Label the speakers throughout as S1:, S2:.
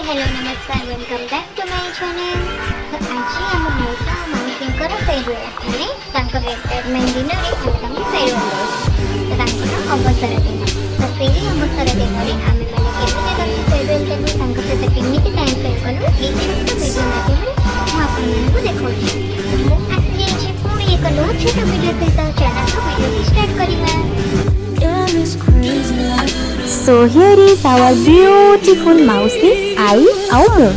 S1: Hello नमस्कार welcome back to my channel. तो आज आम मौसा और माउसींकर फेरवेल आसने रिटायरमेंट दिन में फेरवेल तो अवसर दिन तो से अवसर दिन में आम मैंने फेरवेल देलु सहित केमी टाइम स्पेंड कलु ये छोट भिडियो माध्यम मुझे देखी तो मुझे पुणी एक नो छोट भिडियो सहित चैनल को भिडियो स्टार्ट करवा।
S2: So here is our beautiful मौसी आई आउ मु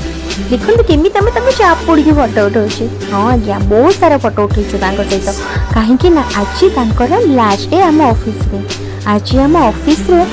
S2: देखो केमी तमे तमे चाप पड़ी के फोटो उठाउछे। हां आज्ञा बहुत सारा फोटो उठैछु तांको सहित काहे ना आज तांकर लास्ट डे हम ऑफिस रे आज हम ऑफिस रे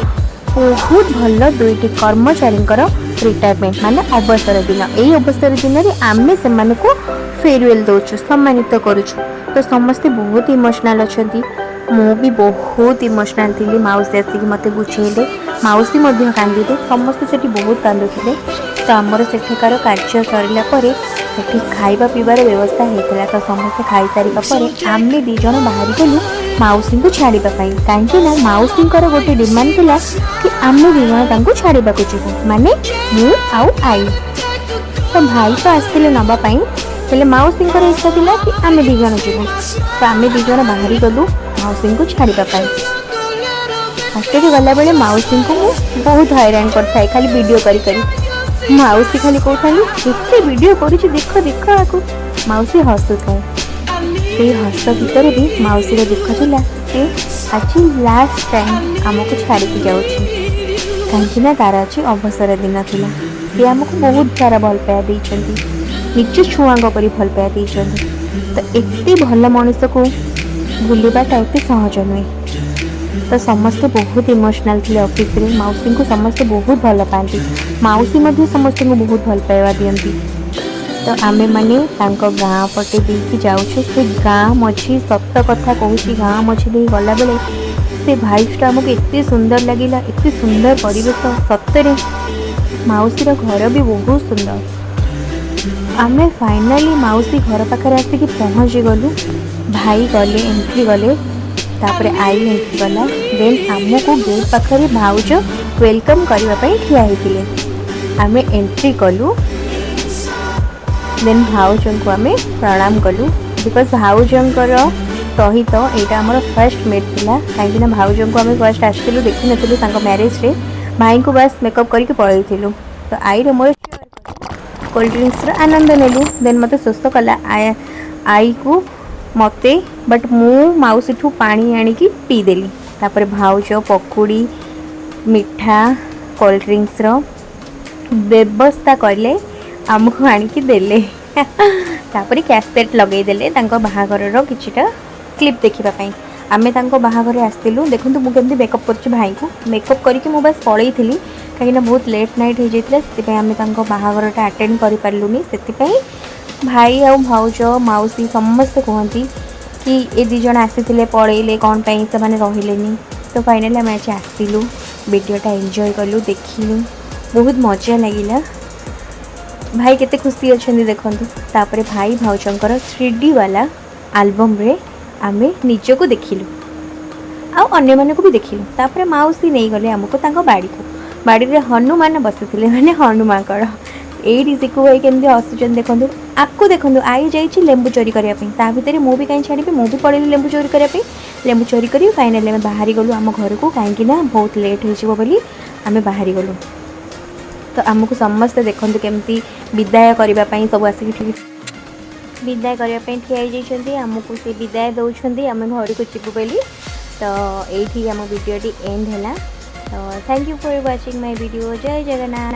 S2: बहुत भल दुईटी कर्मचारी रिटायरमेंट माने अवसर दिन एई अवसर दिन रे आमे से माने को फेयरवेल दोछु सम्मानित करूछु तो समस्ते बहुत इमोशनल अछंती। मु भी बहुत इमोशनल थी मौसी आसिक मत बुझेले मौसी कांदे समस्ते से बहुत कांदुले तो आमर सेठिकार कार्य सरला सेठी खाइबा पीबार व्यवस्था होता तो समस्ते खाई सारा आम दीज बाहरी गलु मौसी को छाड़ापी कहीं मौसी गोटे डिमांड थिला कि आम दीज छाड़ा जीवु माने मु आउ आई तो भाई तो आसते नापाई हेले मौसी इच्छा था कि आम दीज जीवु तो आम दीज बाहरी गलु मौसी को छाड़ापी हॉस्टेल गला बेले मौसी को बहुत हैरान करता खाली वीडियो करी मौसी खाली कहते वीडियो कर देख देख आपको मौसी हसु थाए से हस भितर भी मौसी दुख था से आज लास्ट टाइम आमको छाड़ी जाऊँ कहीं तार आज अवसर दिन था सी आमको बहुत सारा भल पाया निज छुआ पर भल पाया तो एत भल मनुष्य को भूलवाटा एत सहज नुहे तो समस्ते बहुत इमोशनल थे ऑफिस रे मौसी को समस्ते बहुत भल पाती मौसी समस्त को बहुत भल पाइबा दियंती तो आमे माने गाँ पटे देकी जाऊँ से गाँ मझी सत कथा कहूँ गाँ मझी दे गला बेले से भाइबटा आमको एत सुंदर लगे एत सुंदर परिवेश सतरे मौसीर घर भी बहुत सुंदर आमे फाइनाली मौसी घर पाखे आसिक पहुँची गलु भाई गले एंट्री गले तापरे आई एंट्री गला देन आमको गेट पाखे भाउज वेलकम करने ठिया होते आमे एंट्री कलु देन भाउज को आमे प्रणाम कलु बिकज भाउजंकर सहित यहाँ आमर फर्स्ट मेट थिला कहीं भाउज को आम फर्स्ट आसलु देखी नुँ मैरेज रे भाई को बस मेकअप करके पलू तो आई मोर कोल्ड ड्रिंक्स आनंद नेलु देन मत शोष कला आई को मते बट मु मौसी ठू पानी आनिकी पीदेली तापर भाउज पकुड़ी मिठा कोल्ड ड्रिंक्स व्यवस्था कले आमको आनिकी देले तापर कैसेट लगेदेले बाहाघर किछिटा क्लिप देखापी आमे बाहाघर आसलु देखो मुझे मेकअप कर भाई को मेकअप करके मुझे बस पलई थी कहीं बहुत लेट नाइट हो जाता से आम बाहाघरटा अटेंड कर पार्लुनी से भाई आ भाउज मौसी समस्ते कहती कि ये दीज आसी पलैले कौन पाई से मैंने रही तो फाइनाली आम आज आसलु वीडियोटा एंजॉय कलु देखिलु बहुत मजा लगिला भाई केते खुशी अच्छा देखु तापर भाई भाउजंकर 3D वाला आल्बम रे आमे निजको देखिलु अन्य माने को भी देखिलु तापर मौसी नहीं गले आमको बाड़ी रे हनुमान बसुले माने हनुमानकर एडी सिकु भाई केमती हसुचन देखो आपको देखो आई जाइए लेंबू चोरी करने भितर मुझे कहीं छाड़ी मुझे पड़े लेंबू चोरी करने लेंबू चोरी कर फाइनाली आम बाहरी गलु आम घर को कहीं बहुत लेट हो आम बाहरी गलु तो आमको समस्ते देखो केमती विदाय करने सब आसिक विदाय करने ठिया आमको से विदाय दौरान आम घर को जीवु बोली तो ये आम वीडियोटी एंड है तो thank you for watching my video. जय जगन्नाथ।